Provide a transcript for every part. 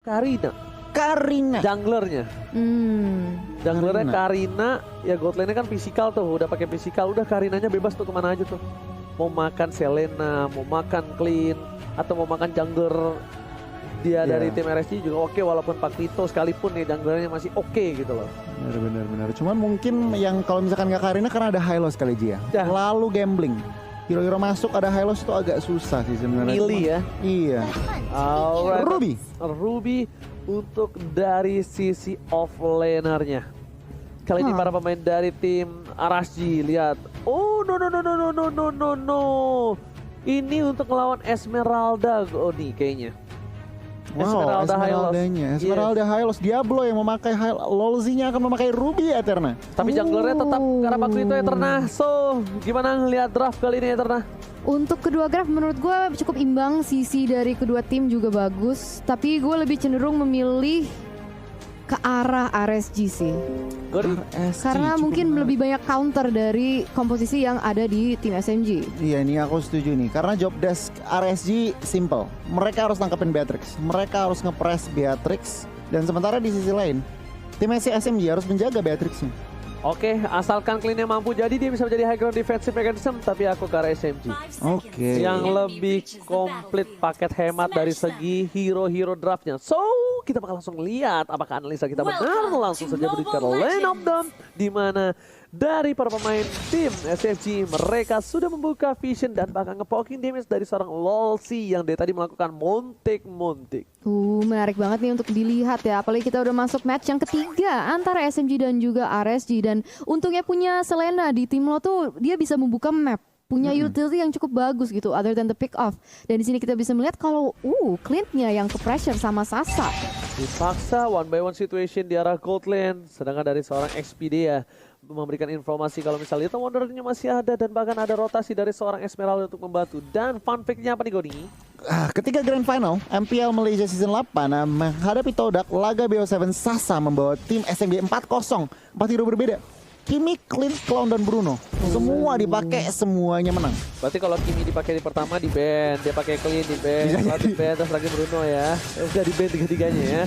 Karina. Junglernya. Junglernya Karina, ya god lane-nya kan fisikal tuh, udah pakai fisikal, udah Karinanya bebas tuh kemana aja tuh. Mau makan Selena, mau makan Clean, atau mau makan jungler dia dari tim RSG juga oke, walaupun Pak Tito sekalipun nih junglernya masih oke gitu loh. Benar. Cuman mungkin yang kalau misalkan nggak Karina karena ada Hylos kali Ji ya. Lalu gambling. Hero-hero masuk ada Hylos itu agak susah sih sebenarnya. Milih ya. Iya. Alright. Ruby untuk dari sisi offlanernya. Kali ini para pemain dari tim RSG lihat. Oh no. Ini untuk melawan Esmeralda nih kayaknya. Wow, Esmeraldanya. Esmeralda Hylos. Diablo yang memakai Lolzi-nya akan memakai Ruby Eterna. Tapi junglernya tetap karena waktu itu Eterna. So, gimana ngelihat draft kali ini Eterna? Untuk kedua draft menurut gue cukup imbang, sisi dari kedua tim juga bagus. Tapi gue lebih cenderung memilih ke arah RSG sih. Karena mungkin lebih banyak counter dari komposisi yang ada di tim SMG. Iya, ini aku setuju nih. Karena job desk RSG simple. Mereka harus tangkapin Beatrix. Mereka harus nge-press Beatrix. Dan sementara di sisi lain, tim SMG harus menjaga Beatrixnya. Oke, asalkan Clean-nya mampu jadi dia bisa menjadi high ground defensive mechanism, tapi aku ke arah SMG. Oke. Yang lebih komplit paket hemat dari segi hero-hero draftnya. So, kita bakal langsung lihat apakah analisa kita benar. Langsung saja berikan lane of them, di mana dari para pemain tim SFG mereka sudah membuka vision dan bahkan nge-poking damage dari seorang Lolzi yang dari tadi melakukan montek. Menarik banget nih untuk dilihat ya. Apalagi kita udah masuk match yang ketiga antara SMG dan juga RSG. Dan untungnya punya Selena di tim lo tuh, dia bisa membuka map. Punya utility yang cukup bagus gitu, other than the pick off. Dan di sini kita bisa melihat kalau Clint-nya yang ke pressure sama Sasa. Dipaksa one by one situation di arah gold lane. Sedangkan dari seorang Expedia memberikan informasi kalau misalnya Little Wonder-nya masih ada dan bahkan ada rotasi dari seorang Esmeralda untuk membantu. Dan fun fact-nya apa nih Goni? Ketika Grand Final MPL Malaysia Season 8 menghadapi Todak, laga BO7 Sasa membawa tim SMG 4-0. 4 hero berbeda. Kimi, Clint, Clown, dan Bruno. Semua dipakai, semuanya menang. Berarti kalau Kimi dipakai di pertama di ban, dia pakai Clint di ban, Clown di ban, terus lagi Bruno ya. Udah di ban tiga-tiganya ya.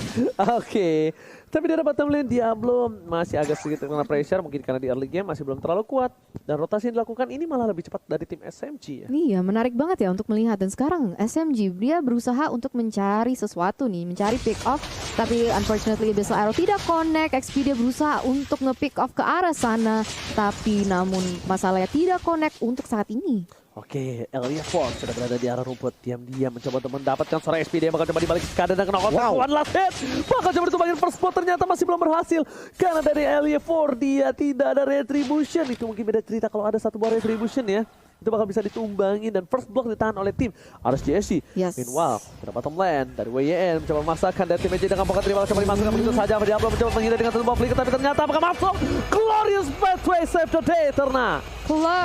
Oke. Tapi dari bottom lane Diablo masih agak sedikit kena pressure, mungkin karena di early game masih belum terlalu kuat. Dan rotasi yang dilakukan ini malah lebih cepat dari tim SMG ya. Iya, menarik banget ya untuk melihat. Dan sekarang SMG dia berusaha untuk mencari sesuatu nih, mencari pick off. Tapi unfortunately Abyssal Arrow tidak connect. XP dia berusaha untuk nge-pick off ke arah sana. Tapi namun masalahnya tidak connect untuk saat ini. Oke, Elia Force sudah berada di arah rumput. Diam-diam mencoba untuk mendapatkan seorang SPD yang bakal coba dibalik keadaan dan kena one last hit. Bakal coba ditumbangin first spot, ternyata masih belum berhasil. Karena dari Elia Force dia tidak ada retribution. Itu mungkin beda cerita kalau ada satu buah retribution ya. Itu bakal bisa ditumbangin dan first block ditahan oleh tim RSGSC. Meanwhile, pada bottom lane dari WYN mencoba memaksakan dari tim EJ dengan pokat rival coba dimasukkan begitu saja. Diablo mencoba menghindar dengan satu flicker tapi ternyata apakah masuk? Glorious pathway save the day Terna.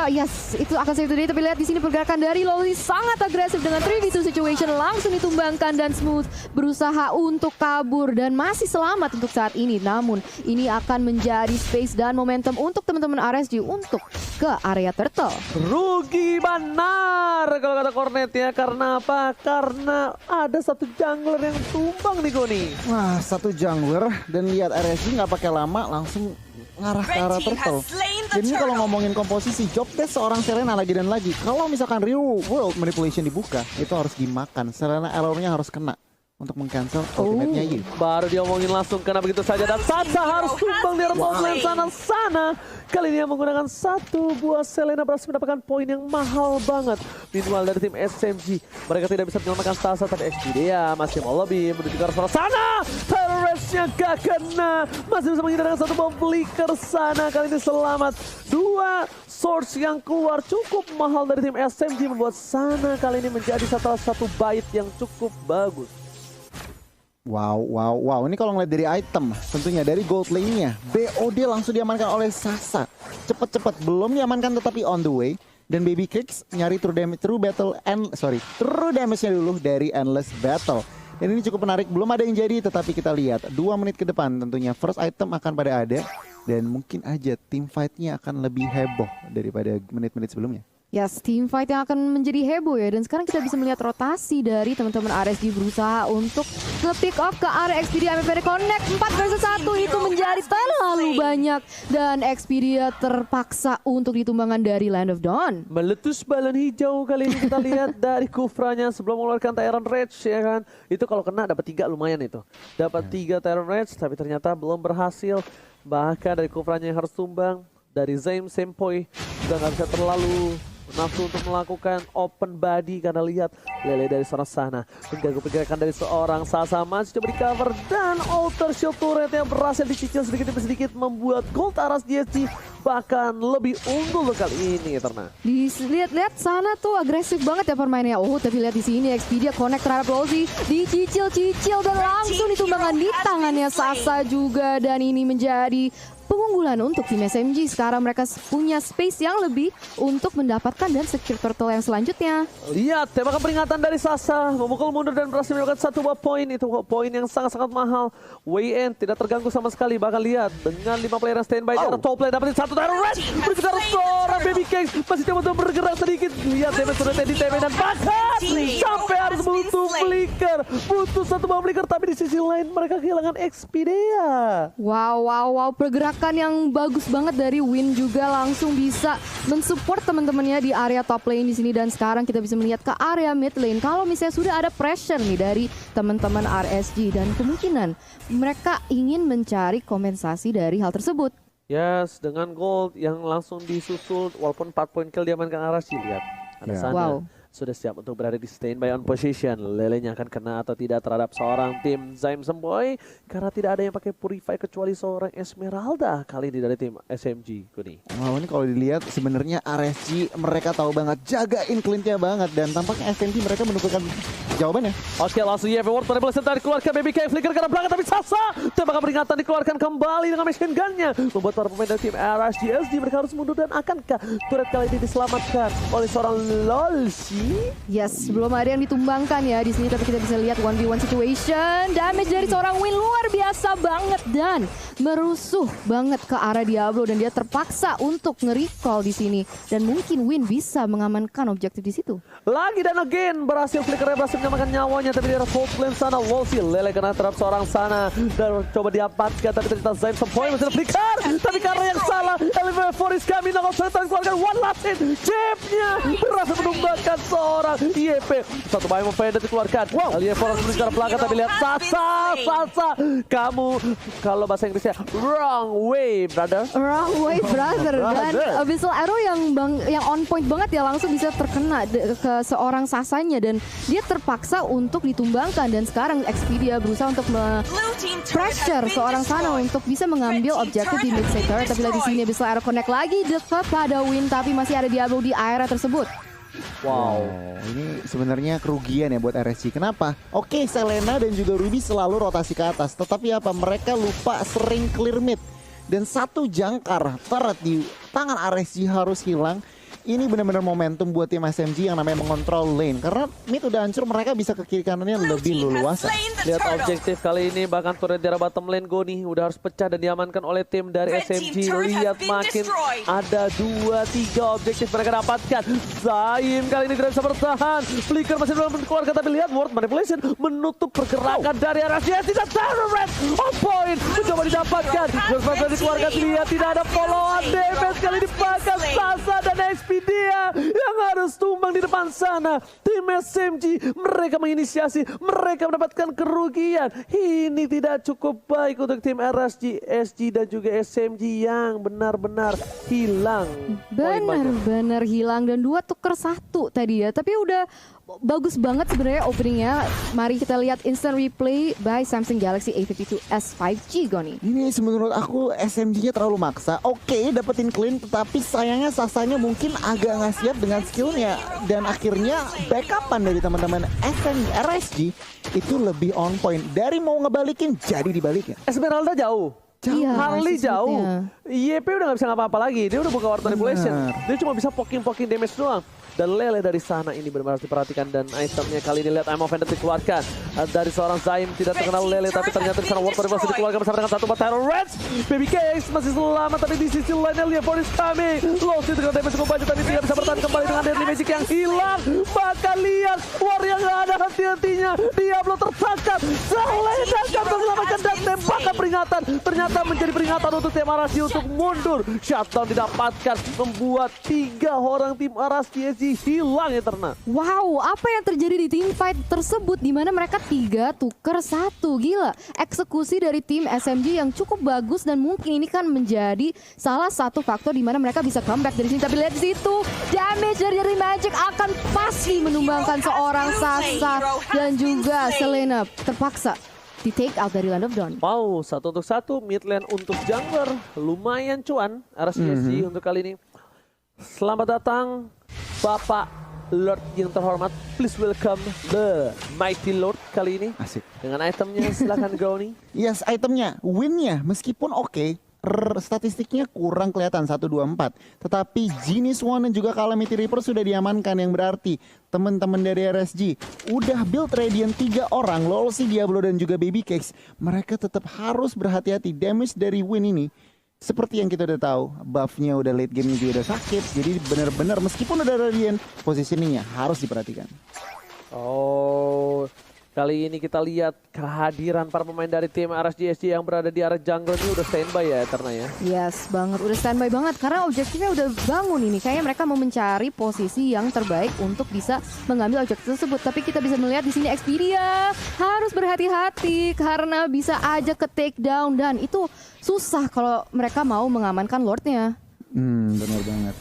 Yes, itu akan save the day, tapi lihat di sini pergerakan dari Lolzi sangat agresif dengan 3v2 situation langsung ditumbangkan dan Smooth berusaha untuk kabur dan masih selamat untuk saat ini. Namun ini akan menjadi space dan momentum untuk teman-teman RSG untuk ke area turtle. Rugi benar kalau kata Cornet ya, karena apa? Karena ada satu jungler yang tumbang nih Goni. Wah, satu jungler dan lihat RSG nggak pakai lama langsung ngarah ke arah turtle. Jadi kalau ngomongin komposisi job desk seorang Selena lagi dan lagi. Kalau misalkan real world manipulation dibuka, itu harus dimakan. Selena errornya harus kena untuk meng-cancel ultimate-nya Yi. Baru diomongin langsung karena begitu saja dan Sansa harus tumbang di arah top lane sana. Kali ini yang menggunakan satu buah Selena berhasil mendapatkan poin yang mahal banget. Meanwhile dari tim SMG, mereka tidak bisa menyelamatkan Sansa, tapi Expedia masih mau lebih menuju ke arah sana. Terroristnya gak kena, masih bisa menghindar dengan satu bom flicker sana. Kali ini selamat. Dua source yang keluar cukup mahal dari tim SMG membuat sana kali ini menjadi salah satu bait yang cukup bagus. Wow. Ini kalau ngeliat dari item, tentunya dari gold lane-nya, BOD langsung diamankan oleh Sasa. Cepet-cepet, belum diamankan tetapi on the way. Dan Baby Kicks nyari true damage-nya dulu dari Endless Battle. Dan ini cukup menarik, belum ada yang jadi, tetapi kita lihat 2 menit ke depan tentunya first item akan pada ada. Dan mungkin aja tim fight-nya akan lebih heboh daripada menit-menit sebelumnya. Yes, team fight yang akan menjadi heboh ya. Dan sekarang kita bisa melihat rotasi dari teman-teman RSG berusaha untuk nge-pick off ke area Expedia MFD Connect. 4 versus 1 itu menjadi terlalu banyak. Dan Expedia terpaksa untuk ditumbangkan dari Land of Dawn. Meletus balon hijau kali ini kita lihat dari Kufranya sebelum mengeluarkan Tyrant Rage ya kan. Itu kalau kena dapat 3 lumayan itu. Dapat 3 Tyrant Rage tapi ternyata belum berhasil. Bahkan dari Kufranya yang harus tumbang. Dari Zaim Sempoy juga nggak bisa terlalu nafsu untuk melakukan open body karena lihat Lele dari seorang sana mengganggu pergerakan dari seorang Sasa masih coba di cover dan Alter Shield Turret yang berhasil dicicil sedikit demi sedikit membuat Gold Aras DSG bahkan lebih unggul kali ini Eterna. Lihat sana tuh agresif banget ya permainnya. Oh tapi lihat di sini Expedia connect terhadap Rosie dicicil-cicil dan langsung ditumbangkan di tangannya Sasa juga dan ini menjadi pengunggulan untuk tim SMG. Sekarang mereka punya space yang lebih untuk mendapatkan dan secure turtle yang selanjutnya. Lihat tembakan peringatan dari Sasa memukul mundur dan berhasil mendapatkan 1 buah poin. Itu poin yang sangat-sangat mahal. WN tidak terganggu sama sekali. Bahkan lihat dengan 5 player yang standby di arah top lane dapetin 1 Tyrant Red. Berikutnya seorang Baby Cakes masih coba untuk bergerak sedikit. Lihat damage sudah di TP dan bahkan sampai harus butuh flicker. Butuh 1 buah flicker tapi di sisi lain mereka kehilangan Expedia. Wow, pergerakan yang bagus banget dari Win juga langsung bisa mensupport teman-temannya di area top lane di sini dan sekarang kita bisa melihat ke area mid lane kalau misalnya sudah ada pressure nih dari teman-teman RSG dan kemungkinan mereka ingin mencari kompensasi dari hal tersebut. Yes, dengan gold yang langsung disusul walaupun 4 point kill diamankan RSG. Lihat ada sana. Wow. Sudah siap untuk berada di standby on position. Lelenya akan kena atau tidak terhadap seorang tim Zaim Sempoy karena tidak ada yang pakai Purify kecuali seorang Esmeralda kali ini dari tim SMG. Kuni. Wow, ini kalau dilihat sebenarnya RSG mereka tahu banget jagain clean-nya banget dan tampaknya SMG mereka menentukan jawabannya. Oke, langsung ya Forward manipulasi tadi dikeluarkan Baby K flicker ke belakang tapi Sasa tembakan peringatan dikeluarkan kembali dengan machine gun-nya membuat para pemain dari tim RSG mereka harus mundur dan akankah turret kali ini diselamatkan oleh seorang Lolsi? Yes, belum ada yang ditumbangkan ya di sini tapi kita bisa lihat 1v1 situation. Damage dari seorang Win luar biasa banget dan merusuh banget ke arah Diablo dan dia terpaksa untuk nge-recall di sini dan mungkin Win bisa mengamankan objektif di situ. Lagi dan again berhasil flickernya berhasil menyamakan nyawanya tapi dia top lane sana Wolsey Lele kena terhadap seorang sana dan coba diamankan tapi ternyata Zaim Sempoy masih flicker tapi karena yang salah Elevate Forest kami nongol serta keluarkan one last hit Jeb-nya berhasil menumbangkan seorang YP. 1 bayang mempendet dikeluarkan. Elevate Forest secara belakang tapi lihat Sasa kamu kalau bahasa Inggrisnya wrong way brother. Wrong way brother. Dan Abyssal Arrow yang on point banget ya langsung bisa terkena ke seorang Sasanya dan dia terpaksa untuk ditumbangkan dan sekarang Expedia berusaha untuk pressure seorang sana untuk bisa mengambil objektif di mid sector tapi di sini Abyssal Arrow connect lagi dekat pada Win tapi masih ada Diablo di area tersebut. Wow, ini sebenarnya kerugian ya buat RSG. Kenapa? Oke, Selena dan juga Ruby selalu rotasi ke atas, tetapi apa? Mereka lupa sering clear mid. Dan 1 jangkar turret di tangan RSG harus hilang. Ini benar-benar momentum buat tim SMG yang namanya mengontrol lane. Karena mid udah hancur, mereka bisa ke kiri kanannya lebih leluasa. Lihat objektif kali ini bahkan turret di arah bottom lane Goni udah harus pecah dan diamankan oleh tim dari SMG. Lihat makin ada 2-3 objektif mereka dapatkan. Zaim kali ini tidak bisa bertahan. Flicker masih belum keluarga tapi lihat Ward Manipulation menutup pergerakan dari arah CSD dan Tyrant on point. Mencoba didapatkan. Berhasil dikeluarkan lihat tidak ada follow up damage kali dipakar Sasa dan Expedia yang harus tumbang di depan sana. Tim SMG mereka menginisiasi, mereka mendapatkan kerugian. Ini tidak cukup baik untuk tim RSG, SG dan juga SMG yang benar-benar hilang. Benar-benar hilang dan 2 tuker 1 tadi ya. Tapi udah bagus banget sebenarnya openingnya. Mari kita lihat instant replay by Samsung Galaxy A52s 5G Goni. Ini menurut aku SMG-nya terlalu maksa. Oke, dapetin clean, tetapi sayangnya Sasanya mungkin agak nggak siap dengan skillnya. Dan akhirnya backupan dari teman-teman RSG itu lebih on point. Dari mau ngebalikin, jadi dibalikin. Esmeralda jauh. Iya, Harley si jauh. Smith-nya. YP udah gak bisa ngapa-apa lagi. Dia udah buka Ward Manipulation. Dia cuma bisa poking damage doang. Dan Lele dari sana ini benar-benar harus diperhatikan. Dan itemnya kali ini lihat I'm Offended dikeluarkan. Dari seorang Zaim tidak terkenal Lele. Tapi ternyata di sana Ward Manipulation dikeluarkan bersama dengan satu Terror Reds. Baby Cakes masih selamat. Tapi di sisi lainnya Leopard is coming. Lost itu dengan damage cukup banyak. Tapi tidak bisa bertahan kembali dengan Deadly Magic yang hilang. Maka lihat War yang gak ada hati-hatinya. Diablo tertangkap. Selena akan terselamatkan dan tembakan peringatan. Ternyata menjadi peringatan untuk tim Arashi untuk mundur. Shutdown didapatkan. Membuat 3 orang tim Arashi hilang ya Terna. Wow, apa yang terjadi di team fight tersebut di mana mereka 3 tuker 1. Gila, eksekusi dari tim SMG yang cukup bagus dan mungkin ini kan menjadi salah satu faktor di mana mereka bisa comeback dari sini. Tapi lihat di situ, damage dari Magic akan pasti menumbangkan seorang Sasa dan juga Selena terpaksa di take out dari Land of Dawn. Wow, 1 untuk 1 mid lane untuk jungler. Lumayan cuan Arashi untuk kali ini. Selamat datang Bapak Lord yang terhormat. Please welcome the Mighty Lord kali ini. Asik. Dengan itemnya silakan Goni. Yes, itemnya, win-nya meskipun oke, statistiknya kurang kelihatan 1, 2, 4. Tetapi Genius One dan juga Calamity Reaper sudah diamankan, yang berarti teman-teman dari RSG udah build Radiant 3 orang, Lolsi, Diablo dan juga Baby Cakes. Mereka tetap harus berhati-hati. Damage dari win ini seperti yang kita udah tahu, buffnya udah late game juga udah sakit. Jadi benar-benar meskipun udah Radiant, positioningnya harus diperhatikan. Oh, kali ini kita lihat kehadiran para pemain dari tim RSG yang berada di area jungle ini udah standby ya Eterna ya. Yes banget, udah standby banget karena objektifnya udah bangun ini. Kayaknya mereka mau mencari posisi yang terbaik untuk bisa mengambil objektif tersebut. Tapi kita bisa melihat di sini Expedia harus berhati-hati karena bisa aja ke take down dan itu susah kalau mereka mau mengamankan Lordnya. Benar banget.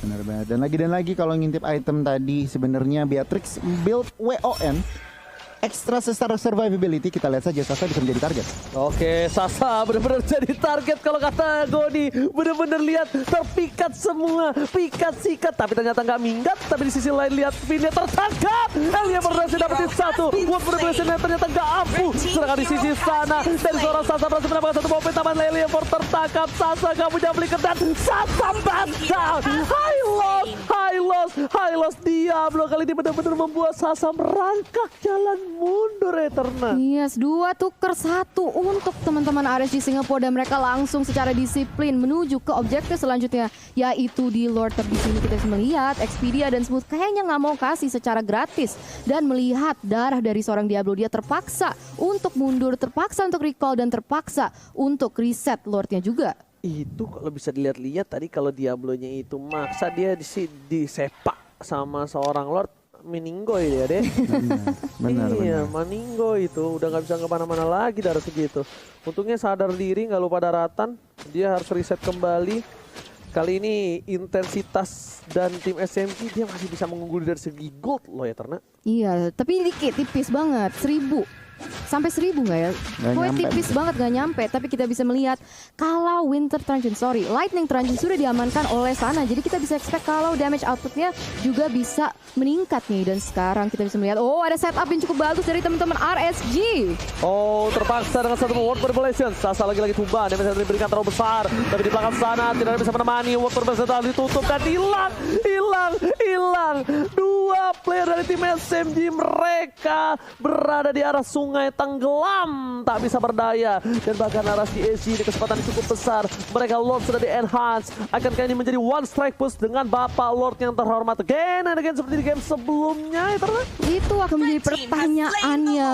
Dan lagi kalau ngintip item tadi sebenarnya Beatrix build WON. Extra survivability, kita lihat saja Sasa bisa menjadi target. Oke, Sasa benar-benar jadi target kalau kata Goni. Benar-benar lihat terpikat semua, pikat sikat, tapi ternyata nggak minggat. Tapi di sisi lain lihat Vinnya tertangkap. Elia berhasil dapetin 1. Buat Manipulation ternyata nggak ampuh. Sedangkan di sisi sana dari seorang Sasa berhasil mendapatkan 1 momen taman Elia tertangkap. Sasa nggak punya flicker dan Sasa back down. High loss. Diablo kali ini benar-benar membuat Sasa merangkak jalan mundur Eterna. Yes, 2 tuker 1 untuk teman-teman RSG Singapura dan mereka langsung secara disiplin menuju ke objektif selanjutnya, yaitu di Lord. Tapi di sini kita bisa melihat Expedia dan Smooth kayaknya nggak mau kasih secara gratis dan melihat darah dari seorang Diablo, dia terpaksa untuk mundur, terpaksa untuk recall dan terpaksa untuk reset Lordnya juga. Itu kalau bisa dilihat-lihat tadi kalau Diablonya itu maksa dia disepak sama seorang Lord. Meninggoy dia deh. Benar. Meninggo itu udah nggak bisa kemana-mana lagi darah segitu. Untungnya sadar diri, nggak lupa daratan. Dia harus reset kembali. Kali ini intensitas dan tim SMG dia masih bisa mengungguli dari segi gold loh ya Terna. Iya, tapi dikit, tipis banget, 1000. Sampai 1000 nggak ya? Pokoknya tipis banget, nggak nyampe. Tapi kita bisa melihat kalau Lightning Truncheon sudah diamankan oleh sana. Jadi kita bisa expect kalau damage outputnya juga bisa meningkat nih. Dan sekarang kita bisa melihat, ada setup yang cukup bagus dari teman-teman RSG. Oh, terpaksa dengan 1 Ward Manipulation. Sasa lagi-lagi tumbang, damage yang diberikan terlalu besar. Tapi di belakang sana tidak bisa menemani. Ward Manipulation ditutup dan hilang. 2 player dari tim SMG mereka berada di arah sungai, tenggelam, tak bisa berdaya. Dan bahkan Arashi ini kesempatan cukup besar. Mereka Lord sudah di-enhance. Akankah ini menjadi one strike push dengan Bapak Lord yang terhormat again and again seperti di game sebelumnya? Itu akan menjadi pertanyaannya.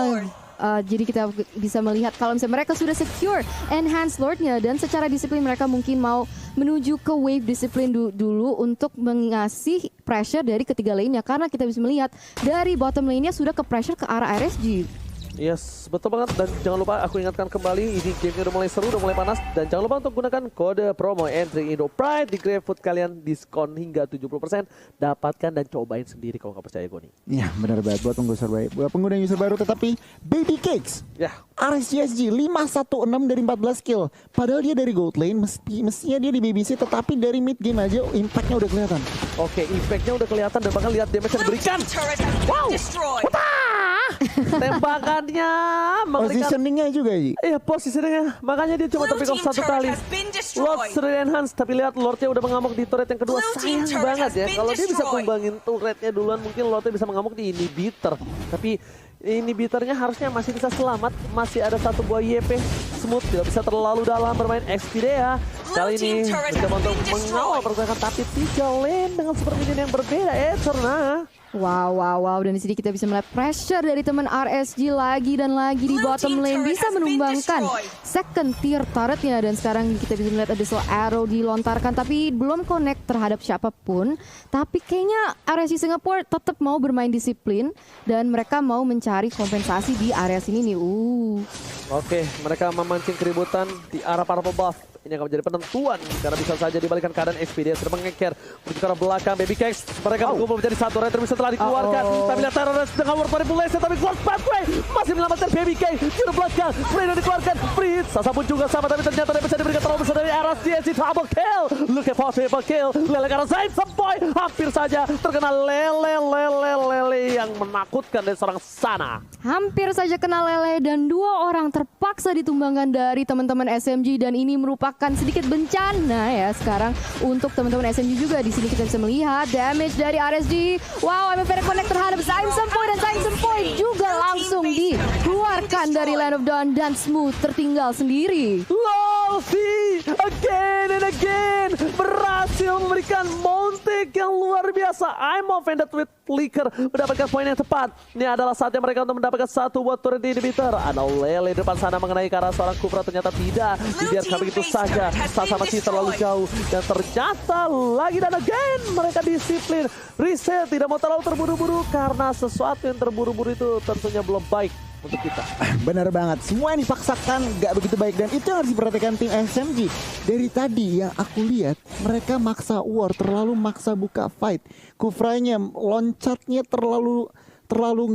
Jadi kita bisa melihat kalau misalnya mereka sudah secure enhance Lordnya dan secara disiplin mereka mungkin mau menuju ke wave disiplin dulu untuk mengasih pressure dari ketiga lane-nya. Karena kita bisa melihat dari bottom lane-nya sudah ke pressure ke arah RSG. Yes, betul banget. Dan jangan lupa aku ingatkan kembali, ini gamenya udah mulai seru, udah mulai panas. Dan jangan lupa untuk gunakan kode promo Entry Indo Pride di GrabFood, kalian diskon hingga 70%. Dapatkan dan cobain sendiri kalau nggak percaya Goni. Iya benar banget buat pengguna user baru. Tetapi Baby Cakes RSG 516 dari 14 kill. Padahal dia dari gold lane, mestinya dia di BBC, tetapi dari mid game aja impactnya udah kelihatan. Oke, impactnya udah kelihatan dan bahkan lihat damage yang diberikan. Wow! Tembakannya mengerikan. Positioningnya juga, Ji. Iya, posisinya. Makanya dia cuma terpick off 1 kali. Lord sudah enhance, tapi lihat Lordnya udah mengamuk di turret yang kedua. Sayang banget ya. Kalau dia bisa kumbangin turretnya duluan, mungkin Lordnya bisa mengamuk di inhibitor. Tapi inhibitornya harusnya masih bisa selamat. Masih ada 1 buah YP. Smooth tidak bisa terlalu dalam bermain Xpidea. Kali ini mencoba untuk mengawal pergerakan, tapi 3 lane dengan super minion yang berbeda. Eterna. Wow. Dan di sini kita bisa melihat pressure dari teman RSG lagi dan lagi di bottom lane bisa menumbangkan second tier turretnya, dan sekarang kita bisa melihat ada slow arrow dilontarkan tapi belum connect terhadap siapapun. Tapi kayaknya RSG Singapore tetap mau bermain disiplin dan mereka mau mencari kompensasi di area sini nih. Oke, mereka memancing keributan di arah para pembuff. Ini akan menjadi penentuan karena bisa saja dibalikan keadaan Xpidea sudah mengeker menuju ke arah belakang. Baby Cakes mereka berkumpul menjadi 1. Retro bisa telah dikeluarkan. Tapi lihat terrorist dengan word manipulation, tapi Close Pathway masih menyelamatkan Baby Cakes di belakang. Free dikeluarkan. Free Sasa pun juga sama, tapi ternyata dia bisa diberikan terlalu besar dari arah DSC. Double kill. Look at triple kill. Lele karena Zaid Sempoy hampir saja terkena lele yang menakutkan dari seorang Sana. Hampir saja kena lele dan 2 orang terpaksa ditumbangkan dari teman-teman SMG, dan ini merupakan sedikit bencana ya sekarang untuk teman-teman SMG juga. Di sini kita bisa melihat damage dari RSG. Wow, MFR connect terhadap Zaim Sempoy, dan Zaim Sempoy juga langsung dikeluarkan dari Land of Dawn dan Smooth tertinggal sendiri. Lofi again and again berhasil memberikan Montek yang luar biasa. I'm offended with Flicker mendapatkan poin yang tepat. Ini adalah saatnya mereka untuk mendapatkan 1 buat turret inhibitor. Ada Lele di depan sana mengenai ke arah seorang Kufra, ternyata tidak. Dibiarkan begitu saja. Sasa masih terlalu jauh. Dan ternyata lagi dan again mereka disiplin. Reset, tidak mau terlalu terburu-buru karena sesuatu yang terburu-buru itu tentunya belum baik untuk kita. Benar banget, semua yang dipaksakan gak begitu baik, dan itu yang harus diperhatikan tim SMG. Dari tadi yang aku lihat mereka maksa war, terlalu maksa buka fight. Kufranya loncatnya terlalu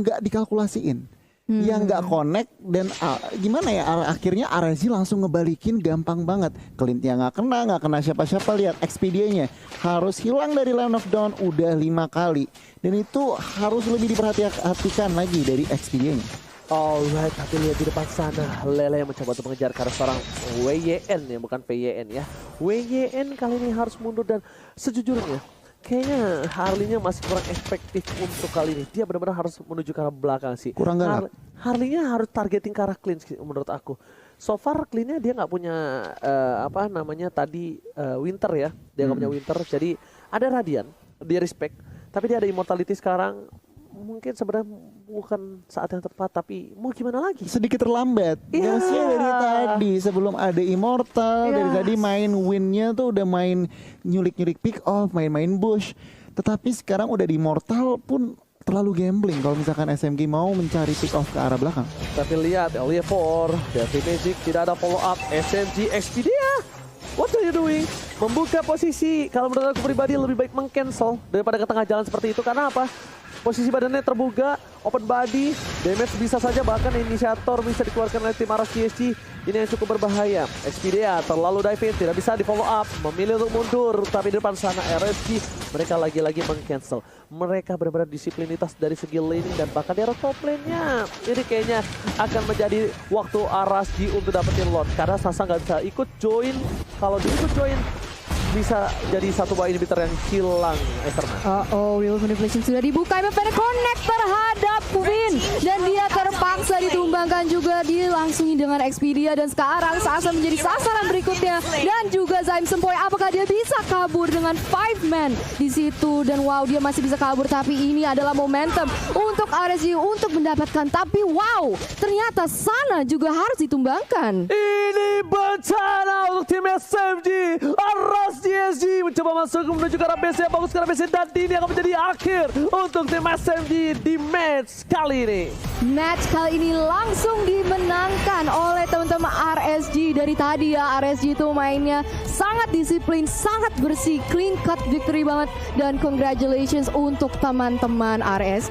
nggak dikalkulasiin. Yang nggak connect, dan gimana ya, akhirnya RSG langsung ngebalikin gampang banget. Clintnya nggak kena siapa-siapa. Lihat Xpidea-nya harus hilang dari Land of Dawn udah 5 kali, dan itu harus lebih diperhatikan lagi dari Xpidea-nya. Alright, tapi lihat di depan sana Lele yang mencoba untuk mengejar karena seorang WYN ya, bukan PYN ya. WYN kali ini harus mundur, dan sejujurnya kayaknya Harley-nya masih kurang efektif untuk kali ini. Dia benar-benar harus menuju ke arah belakang sih. Kurang galak. Harley-nya harus targeting ke arah clean sih menurut aku. So far clean-nya dia nggak punya Winter ya. Dia nggak punya Winter, jadi ada Radiant, dia respect. Tapi dia ada Immortality sekarang. Mungkin sebenarnya bukan saat yang tepat, tapi mau gimana lagi? Sedikit terlambat. Iya. Gasnya dari tadi sebelum ada Immortal, dari tadi main win-nya tuh udah main nyulik-nyulik pick off, main-main bush. Tetapi sekarang udah di Immortal pun terlalu gambling kalau misalkan SMG mau mencari pick off ke arah belakang. Tapi lihat LE4, Devi Magic tidak ada follow up. SMG Xpidea, what are you doing? Membuka posisi. Kalau menurut aku pribadi lebih baik meng-cancel daripada ke tengah jalan seperti itu. Karena apa? Posisi badannya terbuka, open body, damage bisa saja, bahkan inisiator bisa dikeluarkan oleh tim Aras PSG. Ini yang cukup berbahaya. Xpidea terlalu dive in, tidak bisa di follow up, memilih untuk mundur. Tapi di depan sana RSG, mereka lagi-lagi meng-cancel. Mereka benar-benar disiplinitas dari segi laning dan bahkan di arah top lane-nya. Ini kayaknya akan menjadi waktu RSG untuk dapetin Lord. Karena Sasa nggak bisa ikut join. Kalau dia ikut join, bisa jadi 1 buah inhibitor yang hilang Eternal. Real Manipulation sudah dibuka, MFR connect terhadap Win, dan dia terpaksa ditumbangkan juga, dilangsungin dengan Xpidea, dan sekarang Sasa menjadi sasaran berikutnya, dan juga Zaim Sempoy. Apakah dia bisa kabur dengan 5 man di situ? Dan wow, dia masih bisa kabur, tapi ini adalah momentum untuk RSG untuk mendapatkan. Tapi wow, ternyata Sana juga harus ditumbangkan. Ini bencana untuk tim SMG. Aras DSG mencoba masuk menuju ke arah base yang bagus ke arah base, dan ini akan menjadi akhir untuk tim SMG di match kali ini. Match kali ini langsung dimenangkan oleh teman-teman RSG. Dari tadi ya, RSG itu mainnya sangat disiplin, sangat bersih, clean cut victory banget, dan congratulations untuk teman-teman RSG.